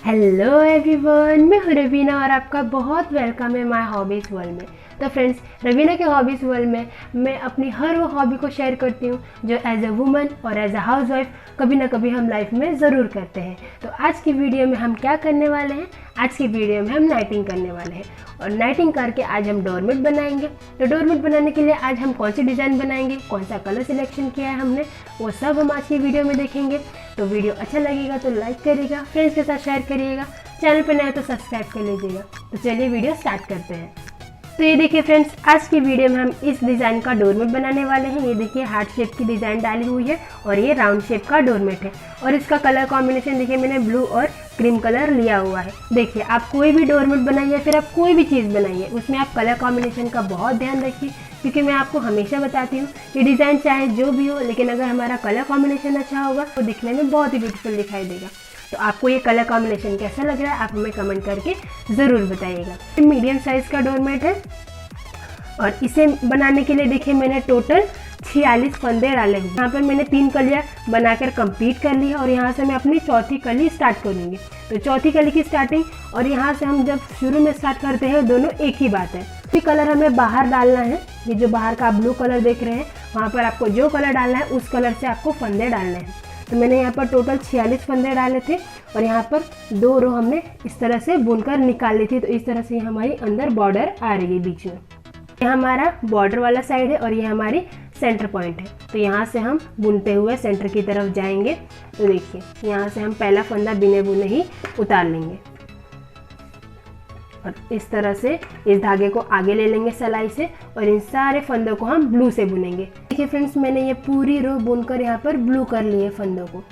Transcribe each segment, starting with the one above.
Hello everyone, मैं हूँ रवीना और आपका बहुत वेलकम है माय हॉबीज़ वर्ल्ड में। तो फ्रेंड्स, रवीना के हॉबीज़ वर्ल्ड में मैं अपनी हर वो हॉबी को शेयर करती हूँ जो एज अ वुमन और एज अ हाउसवाइफ कभी ना कभी हम लाइफ में ज़रूर करते हैं। तो आज की वीडियो में हम क्या करने वाले हैं? आज की वीडियो में हम नाइटिंग करने वाले हैं और नाइटिंग करके आज हम डोरमेट बनाएंगे। तो डोरमेट बनाने के लिए आज हम कौन सी डिज़ाइन बनाएंगे, कौन सा कलर सिलेक्शन किया है हमने, वो सब हम आज की वीडियो में देखेंगे। तो वीडियो अच्छा लगेगा तो लाइक करिएगा, फ्रेंड्स के साथ शेयर करिएगा, चैनल पर नए तो सब्सक्राइब कर लीजिएगा। तो चलिए वीडियो स्टार्ट करते हैं। तो ये देखिए फ्रेंड्स, आज की वीडियो में हम इस डिज़ाइन का डोरमेट बनाने वाले हैं। ये देखिए हार्ट शेप की डिज़ाइन डाली हुई है और ये राउंड शेप का डोरमेट है। और इसका कलर कॉम्बिनेशन देखिए मैंने ब्लू और क्रीम कलर लिया हुआ है। देखिए आप कोई भी डोरमेट बनाइए, फिर आप कोई भी चीज़ बनाइए, उसमें आप कलर कॉम्बिनेशन का बहुत ध्यान रखिए, क्योंकि मैं आपको हमेशा बताती हूँ कि डिज़ाइन चाहे जो भी हो, लेकिन अगर हमारा कलर कॉम्बिनेशन अच्छा होगा तो दिखने में बहुत ही ब्यूटीफुल दिखाई देगा। तो आपको ये कलर कॉम्बिनेशन कैसा लग रहा है आप हमें कमेंट करके ज़रूर बताइएगा। मीडियम साइज़ का डोरमेट है और इसे बनाने के लिए देखिए मैंने टोटल 46 फंदे डाले हुए। यहाँ पर मैंने 3 कलियाँ बनाकर कंप्लीट कर ली है और यहाँ से मैं अपनी चौथी कली स्टार्ट करूँगी। तो चौथी कली की स्टार्टिंग और यहाँ से हम जब शुरू में स्टार्ट करते हैं दोनों एक ही बात है। ये कलर हमें बाहर डालना है। ये जो बाहर का ब्लू कलर देख रहे हैं, वहाँ पर आपको जो कलर डालना है उस कलर से आपको फंदे डालने हैं। तो मैंने यहाँ पर टोटल 46 फंदे डाले थे और यहाँ पर 2 रो हमने इस तरह से बुनकर निकाल ली थी। तो इस तरह से हमारी अंदर बॉर्डर आ रही है बीच में। ये हमारा बॉर्डर वाला साइड है और ये हमारी सेंटर पॉइंट है। तो यहाँ से हम बुनते हुए सेंटर की तरफ जाएंगे। तो देखिए यहाँ से हम पहला फंदा बिने बुने ही उतार लेंगे और इस तरह से इस धागे को आगे ले लेंगे सिलाई से और इन सारे फंदों को हम ब्लू से बुनेंगे। देखिए फ्रेंड्स, मैंने ये पूरी रो बुनकर यहाँ पर ब्लू कर ली है फंदों को।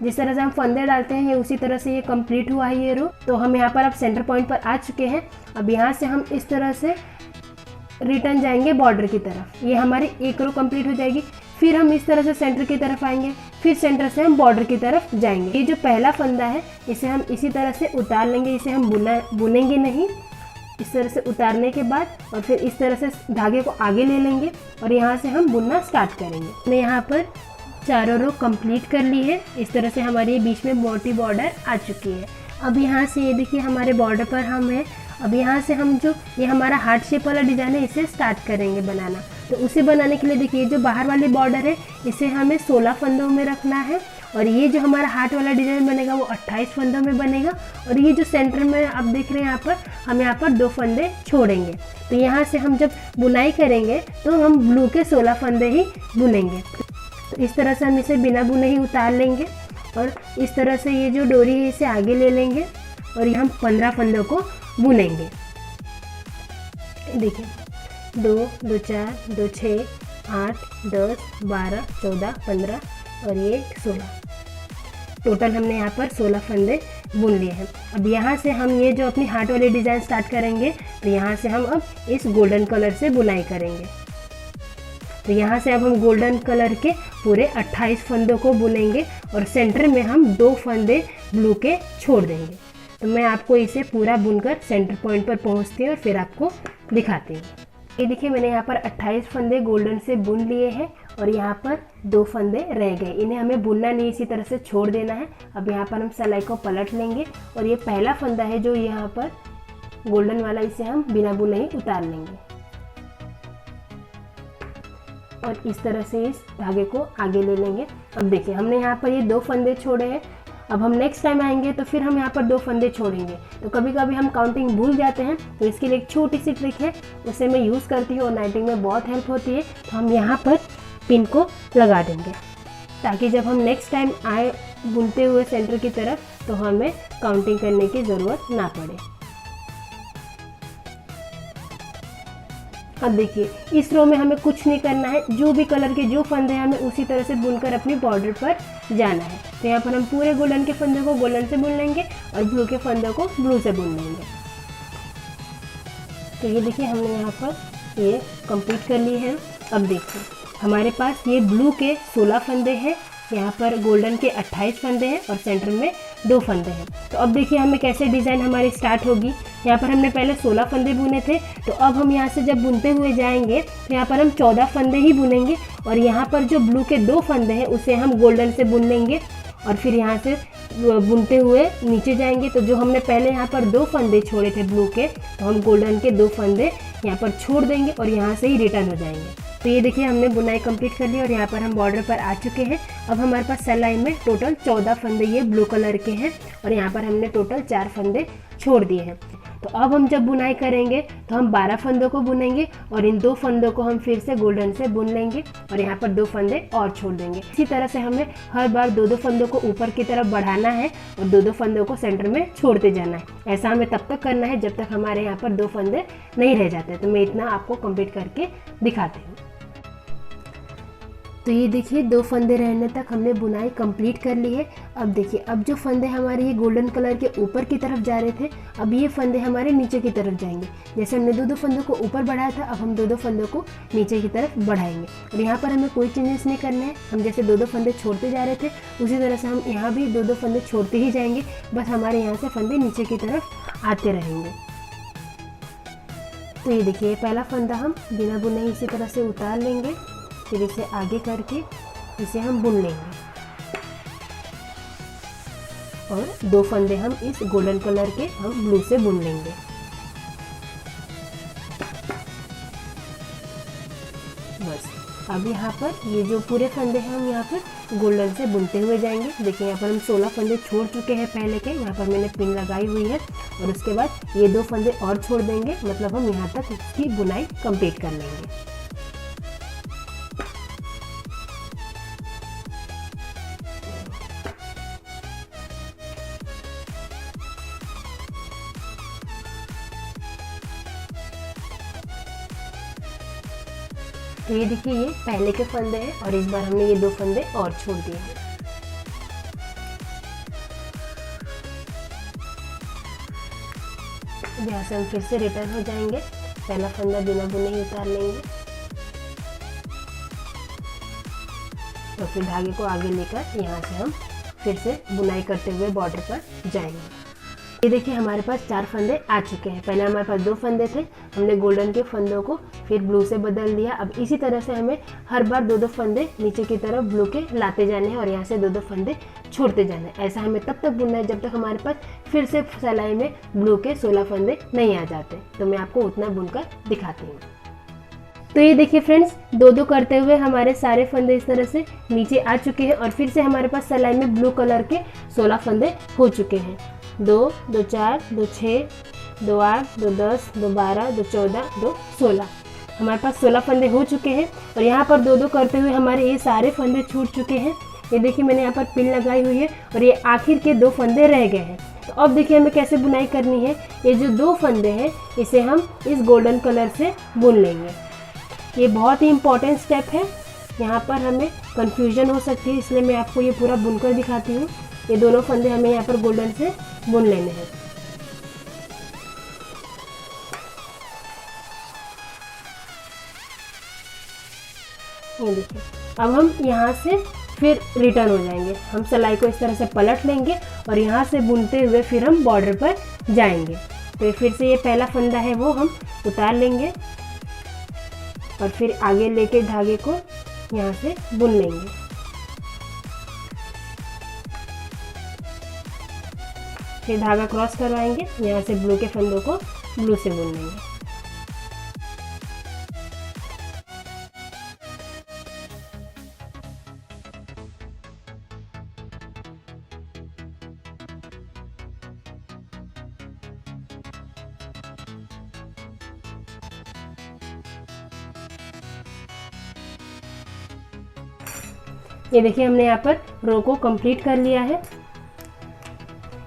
जिस तरह से हम फंदे डालते हैं ये उसी तरह से ये कंप्लीट हुआ है ये रो। तो हम यहाँ पर अब सेंटर पॉइंट पर आ चुके हैं। अब यहाँ से हम इस तरह से रिटर्न जाएंगे बॉर्डर की तरफ। ये हमारी एक रो कंप्लीट हो जाएगी। फिर हम इस तरह से सेंटर की तरफ आएंगे, फिर सेंटर से हम बॉर्डर की तरफ जाएंगे। ये जो पहला फंदा है इसे हम इसी तरह से उतार लेंगे। इसे हम बुनेंगे नहीं। इस तरह से उतारने के बाद और फिर इस तरह से धागे को आगे ले लेंगे और यहाँ से हम बुनना स्टार्ट करेंगे। हमने यहाँ पर चारों रो कंप्लीट कर ली है। इस तरह से हमारी बीच में मोटी बॉर्डर आ चुकी है। अब यहाँ से ये देखिए हमारे बॉर्डर पर हम हैं। अब यहाँ से हम जो ये हमारा हार्ट शेप वाला डिज़ाइन है इसे स्टार्ट करेंगे बनाना। तो उसे बनाने के लिए देखिए जो बाहर वाली बॉर्डर है इसे हमें 16 फंदों में रखना है और ये जो हमारा हार्ट वाला डिज़ाइन बनेगा वो 28 फंदों में बनेगा। और ये जो सेंटर में आप देख रहे हैं यहाँ पर हम यहाँ पर 2 फंदे छोड़ेंगे। तो यहाँ से हम जब बुनाई करेंगे तो हम ब्लू के 16 फंदे ही बुनेंगे। तो इस तरह से हम इसे बिना बुने ही उतार लेंगे और इस तरह से ये जो डोरी है इसे आगे ले लेंगे और हम 15 फंदों को बुनेंगे। देखिए 2 2 4 2 6 8 10 12 14 15 और ये 16। टोटल हमने यहाँ पर 16 फंदे बुन लिए हैं। अब यहाँ से हम ये जो अपनी हार्ट वाली डिज़ाइन स्टार्ट करेंगे। तो यहाँ से हम अब इस गोल्डन कलर से बुनाई करेंगे। तो यहाँ से अब हम गोल्डन कलर के पूरे 28 फंदों को बुनेंगे और सेंटर में हम 2 फंदे ब्लू के छोड़ देंगे। तो मैं आपको इसे पूरा बुनकर सेंटर पॉइंट पर पहुँचती हूँ और फिर आपको दिखाती हूँ। ये देखिए मैंने यहाँ पर 28 फंदे गोल्डन से बुन लिए हैं और यहाँ पर 2 फंदे रह गए। इन्हें हमें बुनना नहीं, इसी तरह से छोड़ देना है। अब यहाँ पर हम सिलाई को पलट लेंगे और ये पहला फंदा है जो यहाँ पर गोल्डन वाला, इसे हम बिना बुने ही उतार लेंगे और इस तरह से इस धागे को आगे ले लेंगे। अब देखिए हमने यहाँ पर ये 2 फंदे छोड़े हैं। अब हम नेक्स्ट टाइम आएंगे तो फिर हम यहाँ पर 2 फंदे छोड़ेंगे। तो कभी कभी हम काउंटिंग भूल जाते हैं, तो इसके लिए एक छोटी सी ट्रिक है, उसे मैं यूज़ करती हूँ और नाइटिंग में बहुत हेल्प होती है। तो हम यहाँ पर पिन को लगा देंगे ताकि जब हम नेक्स्ट टाइम आए बुनते हुए सेंटर की तरफ तो हमें काउंटिंग करने की ज़रूरत ना पड़े। अब देखिए इस रो में हमें कुछ नहीं करना है। जो भी कलर के जो फंदे हैं हमें उसी तरह से बुनकर अपनी बॉर्डर पर जाना है। तो यहाँ पर हम पूरे गोल्डन के फंदे को गोल्डन से बुन लेंगे और ब्लू के फंदों को ब्लू से बुन लेंगे। तो ये देखिए हमने यहाँ पर ये कंप्लीट कर ली है। अब देखिए हमारे पास ये ब्लू के 16 फंदे हैं, यहाँ पर गोल्डन के 28 फंदे हैं और सेंटर में 2 फंदे हैं। तो अब देखिए हमें कैसे डिज़ाइन हमारी स्टार्ट होगी। यहाँ पर हमने पहले 16 फंदे बुने थे, तो अब हम यहाँ से जब बुनते हुए जाएंगे तो यहाँ पर हम 14 फंदे ही बुनेंगे और यहाँ पर जो ब्लू के 2 फंदे हैं उसे हम गोल्डन से बुन लेंगे और फिर यहाँ से बुनते हुए नीचे जाएंगे। तो जो हमने पहले यहाँ पर 2 फंदे छोड़े थे ब्लू के, तो हम गोल्डन के 2 फंदे यहाँ पर छोड़ देंगे और यहाँ से ही रिटर्न हो जाएंगे। तो ये देखिए हमने बुनाई कंप्लीट कर ली और यहाँ पर हम बॉर्डर पर आ चुके हैं। अब हमारे पास सिलाई में टोटल 14 फंदे ये ब्लू कलर के हैं और यहाँ पर हमने टोटल 4 फंदे छोड़ दिए हैं। तो अब हम जब बुनाई करेंगे तो हम 12 फंदों को बुनेंगे और इन 2 फंदों को हम फिर से गोल्डन से बुन लेंगे और यहाँ पर 2 फंदे और छोड़ देंगे। इसी तरह से हमें हर बार 2-2 फंदों को ऊपर की तरफ बढ़ाना है और 2-2 फंदों को सेंटर में छोड़ते जाना है। ऐसा हमें तब तक करना है जब तक हमारे यहाँ पर 2 फंदे नहीं रह जाते। तो मैं इतना आपको कंप्लीट करके दिखाती हूँ। तो ये देखिए 2 फंदे रहने तक हमने बुनाई कंप्लीट कर ली है। अब देखिए, अब जो फंदे हमारे ये गोल्डन कलर के ऊपर की तरफ जा रहे थे, अब ये फंदे हमारे नीचे की तरफ जाएंगे। जैसे हमने 2-2 फंदों को ऊपर बढ़ाया था, अब हम 2-2 फंदों को नीचे की तरफ बढ़ाएंगे। और यहाँ पर हमें कोई चेंजेस नहीं करने हैं। हम जैसे 2-2 फंदे छोड़ते जा रहे थे उसी तरह से हम यहाँ भी 2-2 फंदे छोड़ते ही जाएंगे। बस हमारे यहाँ से फंदे नीचे की तरफ आते रहेंगे। तो ये देखिए पहला फंदा हम बिना बुने इसी तरह से उतार लेंगे, फिर इसे आगे करके इसे हम बुन लेंगे और 2 फंदे हम इस गोल्डन कलर के हम ब्लू से बुन लेंगे। बस अब यहाँ पर ये जो पूरे फंदे हैं हम यहाँ पर गोल्डन से बुनते हुए जाएंगे। देखिए यहाँ पर हम 16 फंदे छोड़ चुके हैं पहले के, यहाँ पर मैंने पिन लगाई हुई है और उसके बाद ये 2 फंदे और छोड़ देंगे, मतलब हम यहाँ तक इसकी बुनाई कंप्लीट कर लेंगे। तो ये देखिए ये पहले के फंदे हैं और इस बार हमने ये 2 फंदे और छोड़ दिए हैं। यहाँ से हम फिर से रिटर्न हो जाएंगे। पहला फंदा बिना बुने ही उतार लेंगे और फिर धागे को आगे लेकर यहाँ से हम फिर से बुनाई करते हुए बॉर्डर पर जाएंगे। ये देखिए हमारे पास 4 फंदे आ चुके हैं। पहले हमारे पास 2 फंदे थे, हमने गोल्डन के फंदों को फिर ब्लू से बदल दिया। अब इसी तरह से हमें हर बार 2-2 फंदे नीचे की तरफ ब्लू के लाते जाने हैं और यहाँ से 2-2 फंदे छोड़ते जाने हैं। ऐसा हमें तब तक बुनना है जब तक हमारे पास फिर से सिलाई में ब्लू के 16 फंदे नहीं आ जाते। तो मैं आपको उतना बुनकर दिखाती हूँ। तो ये देखिए फ्रेंड्स 2-2 करते हुए हमारे सारे फंदे इस तरह से नीचे आ चुके हैं और फिर से हमारे पास सिलाई में ब्लू कलर के 16 फंदे हो चुके हैं। 2, 2, 4, 2, 6, 2, 8, 2, 10, 2, 12, 2, 14, 2, 16 हमारे पास 16 फंदे हो चुके हैं और यहाँ पर 2-2 करते हुए हमारे ये सारे फंदे छूट चुके हैं। ये देखिए मैंने यहाँ पर पिन लगाई हुई है और ये आखिर के 2 फंदे रह गए हैं। तो अब देखिए हमें कैसे बुनाई करनी है। ये जो 2 फंदे हैं इसे हम इस गोल्डन कलर से बुन लेंगे। ये बहुत ही इम्पॉर्टेंट स्टेप है, यहाँ पर हमें कन्फ्यूजन हो सकती है, इसलिए मैं आपको ये पूरा बुनकर दिखाती हूँ। ये दोनों फंदे हमें यहाँ पर गोल्डन से बुन लेने हैं। ये देखिए अब हम यहाँ से फिर रिटर्न हो जाएंगे। हम सिलाई को इस तरह से पलट लेंगे और यहाँ से बुनते हुए फिर हम बॉर्डर पर जाएंगे। तो फिर से ये पहला फंदा है वो हम उतार लेंगे और फिर आगे लेके धागे को यहाँ से बुन लेंगे। फिर धागा क्रॉस करवाएंगे, यहाँ से ब्लू के फंदों को ब्लू से बुन लेंगे। ये देखिए हमने यहाँ पर रो को कंप्लीट कर लिया है।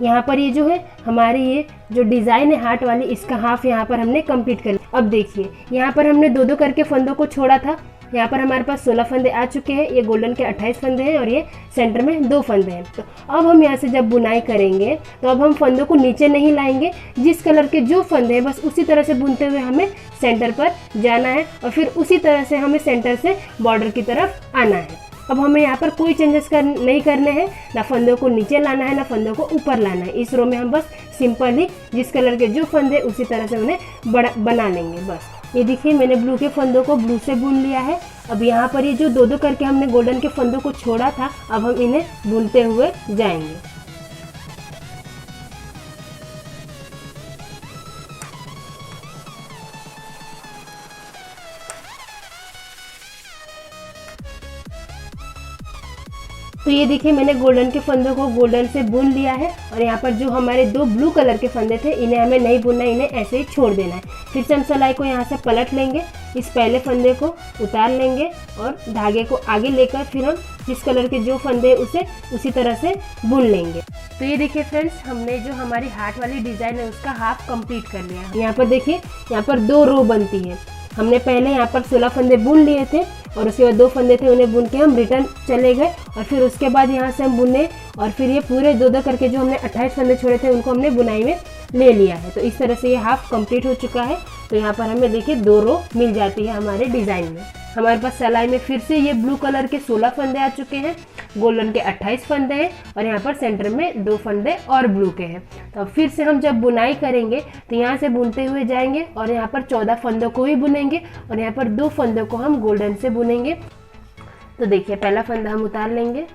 यहाँ पर ये जो है हमारी ये जो डिज़ाइन है हार्ट वाली, इसका हाफ यहाँ पर हमने कंप्लीट कर लिया। अब देखिए यहाँ पर हमने 2-2 करके फंदों को छोड़ा था। यहाँ पर हमारे पास 16 फंदे आ चुके हैं। ये गोल्डन के 28 फंदे हैं और ये सेंटर में 2 फंदे हैं। तो अब हम यहाँ से जब बुनाई करेंगे तो अब हम फंदों को नीचे नहीं लाएंगे। जिस कलर के जो फंदे हैं बस उसी तरह से बुनते हुए हमें सेंटर पर जाना है और फिर उसी तरह से हमें सेंटर से बॉर्डर की तरफ आना है। अब हमें यहाँ पर कोई चेंजेस नहीं करने हैं, ना फंदों को नीचे लाना है ना फंदों को ऊपर लाना है। इस रो में हम बस सिंपली जिस कलर के जो फंदे उसी तरह से उन्हें बना लेंगे बस। ये देखिए मैंने ब्लू के फंदों को ब्लू से बुन लिया है। अब यहाँ पर ये जो दो दो करके हमने गोल्डन के फंदों को छोड़ा था, अब हम इन्हें बुनते हुए जाएंगे। तो ये देखिए मैंने गोल्डन के फंदों को गोल्डन से बुन लिया है और यहाँ पर जो हमारे दो ब्लू कलर के फंदे थे इन्हें हमें नहीं बुनना, इन्हें ऐसे ही छोड़ देना है। फिर से हम सिलाई को यहाँ से पलट लेंगे, इस पहले फंदे को उतार लेंगे और धागे को आगे लेकर फिर हम जिस कलर के जो फंदे उसे उसी तरह से बुन लेंगे। तो ये देखिए फ्रेंड्स, हमने जो हमारी हार्ट वाली डिज़ाइन है उसका हाफ कंप्लीट कर लिया है। यहाँ पर देखिए, यहाँ पर 2 रो बनती है। हमने पहले यहाँ पर 16 फंदे बुन लिए थे और उसके बाद 2 फंदे थे उन्हें बुन के हम रिटर्न चले गए और फिर उसके बाद यहाँ से हम बुने और फिर ये पूरे 2-2 करके जो हमने 28 फंदे छोड़े थे उनको हमने बुनाई में ले लिया है। तो इस तरह से ये हाफ कंप्लीट हो चुका है। तो यहाँ पर हमें देखिए 2 रो मिल जाती है हमारे डिज़ाइन में। हमारे पास सिलाई में फिर से ये ब्लू कलर के 16 फंदे आ चुके हैं, गोल्डन के 28 फंदे हैं और यहाँ पर सेंटर में 2 फंदे और ब्लू के हैं। तो अब फिर से हम जब बुनाई करेंगे तो यहाँ से बुनते हुए जाएंगे और यहाँ पर 14 फंदों को ही बुनेंगे और यहाँ पर 2 फंदों को हम गोल्डन से बुनेंगे। तो देखिए पहला फंदा हम उतार लेंगे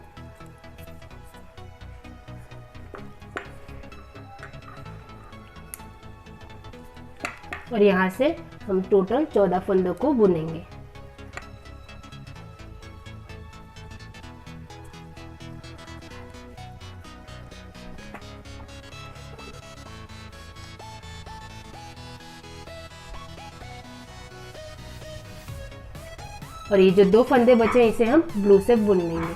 और यहाँ से हम टोटल 14 फंदों को बुनेंगे। और ये जो 2 फंदे बचे इसे हम ब्लू से बुन लेंगे।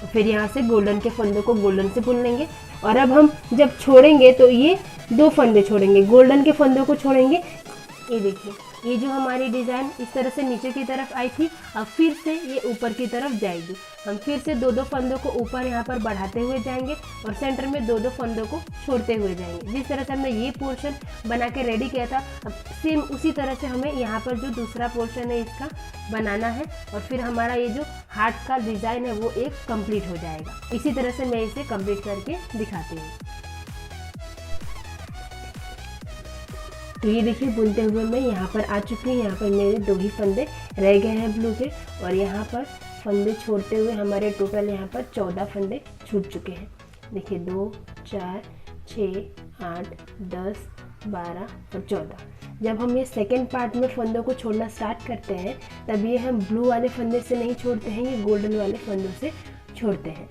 फिर यहाँ से गोल्डन के फंदों को गोल्डन से बुन लेंगे और अब हम जब छोड़ेंगे तो ये 2 फंदे छोड़ेंगे, गोल्डन के फंदों को छोड़ेंगे। ये देखिए, ये जो हमारी डिज़ाइन इस तरह से नीचे की तरफ आई थी, अब फिर से ये ऊपर की तरफ जाएगी। हम फिर से 2-2 फंदों को ऊपर यहाँ पर बढ़ाते हुए जाएंगे और सेंटर में 2-2 फंदों को छोड़ते हुए जाएंगे। जिस तरह से हमने ये पोर्शन बना के रेडी किया था, अब सेम उसी तरह से हमें यहाँ पर जो दूसरा पोर्शन है इसका बनाना है और फिर हमारा ये जो हार्ट का डिज़ाइन है वो एक कंप्लीट हो जाएगा। इसी तरह से मैं इसे कंप्लीट करके दिखाती हूँ। तो ये देखिए बुनते हुए मैं यहाँ पर आ चुकी हूँ। यहाँ पर मेरे 2 ही फंदे रह गए हैं ब्लू के और यहाँ पर फंदे छोड़ते हुए हमारे टोटल यहाँ पर 14 फंदे छूट चुके हैं। देखिए 2, 4, 6, 8, 10, 12 और 14। जब हम ये सेकेंड पार्ट में फंदों को छोड़ना स्टार्ट करते हैं तब ये हम ब्लू वाले फंदे से नहीं छोड़ते हैं, ये गोल्डन वाले फंदों से छोड़ते हैं।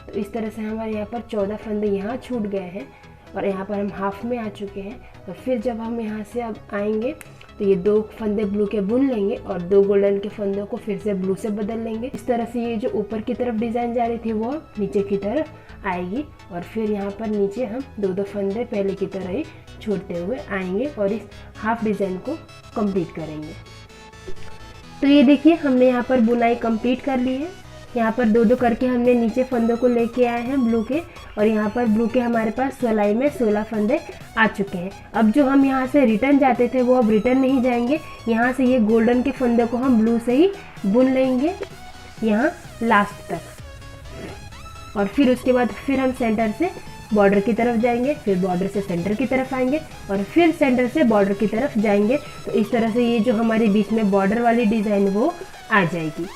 तो इस तरह से हमारे यहाँ पर 14 फंदे यहाँ छूट गए हैं और यहाँ पर हम हाफ में आ चुके हैं। और फिर जब हम यहाँ से अब आएंगे तो ये 2 फंदे ब्लू के बुन लेंगे और 2 गोल्डन के फंदों को फिर से ब्लू से बदल लेंगे। इस तरह से ये जो ऊपर की तरफ डिज़ाइन जा रही थी वो नीचे की तरफ आएगी और फिर यहाँ पर नीचे हम 2-2 फंदे पहले की तरह ही छोड़ते हुए आएंगे और इस हाफ डिज़ाइन को कंप्लीट करेंगे। तो ये देखिए हमने यहाँ पर बुनाई कंप्लीट कर ली है। यहाँ पर 2-2 करके हमने नीचे फंदों को लेके आए हैं ब्लू के और यहाँ पर ब्लू के हमारे पास सिलाई में 16 फंदे आ चुके हैं। अब जो हम यहाँ से रिटर्न जाते थे वो अब रिटर्न नहीं जाएंगे। यहाँ से ये गोल्डन के फंदे को हम ब्लू से ही बुन लेंगे यहाँ लास्ट तक और फिर उसके बाद फिर हम सेंटर से बॉर्डर की तरफ जाएंगे, फिर बॉर्डर से सेंटर की तरफ आएंगे और फिर सेंटर से बॉर्डर की तरफ जाएंगे। तो इस तरह से ये जो हमारे बीच में बॉर्डर वाली डिज़ाइन वो आ जाएगी।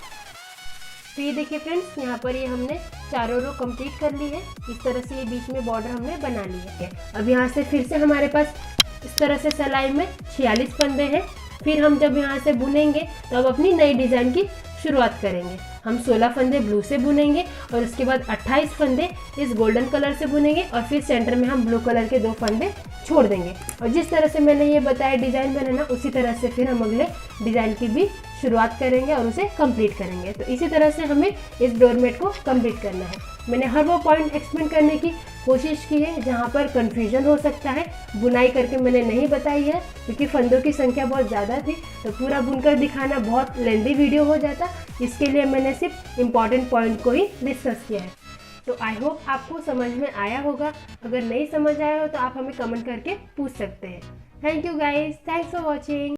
तो ये देखिए फ्रेंड्स, यहाँ पर ये हमने चारों रो कंप्लीट कर ली है। इस तरह से ये बीच में बॉर्डर हमने बना लिया है। अब यहाँ से फिर से हमारे पास इस तरह से सिलाई में 46 फंदे हैं। फिर हम जब यहाँ से बुनेंगे तो अब अपनी नई डिज़ाइन की शुरुआत करेंगे। हम 16 फंदे ब्लू से बुनेंगे और उसके बाद 28 फंदे इस गोल्डन कलर से बुनेंगे और फिर सेंटर में हम ब्लू कलर के 2 फंदे छोड़ देंगे। और जिस तरह से मैंने ये बताया डिज़ाइन बनाना, उसी तरह से फिर हम अगले डिज़ाइन की भी शुरुआत करेंगे और उसे कंप्लीट करेंगे। तो इसी तरह से हमें इस डोरमेट को कंप्लीट करना है। मैंने हर वो पॉइंट एक्सप्लेन करने की कोशिश की है जहाँ पर कन्फ्यूजन हो सकता है। बुनाई करके मैंने नहीं बताई है क्योंकि फंदों की संख्या बहुत ज़्यादा थी, तो पूरा बुनकर दिखाना बहुत लेंदी वीडियो हो जाता। इसके लिए मैंने सिर्फ इम्पॉर्टेंट पॉइंट को ही डिस्कस किया है। तो आई होप आपको समझ में आया होगा। अगर नहीं समझ आया हो तो आप हमें कमेंट करके पूछ सकते हैं। Thank you guys, thanks for watching.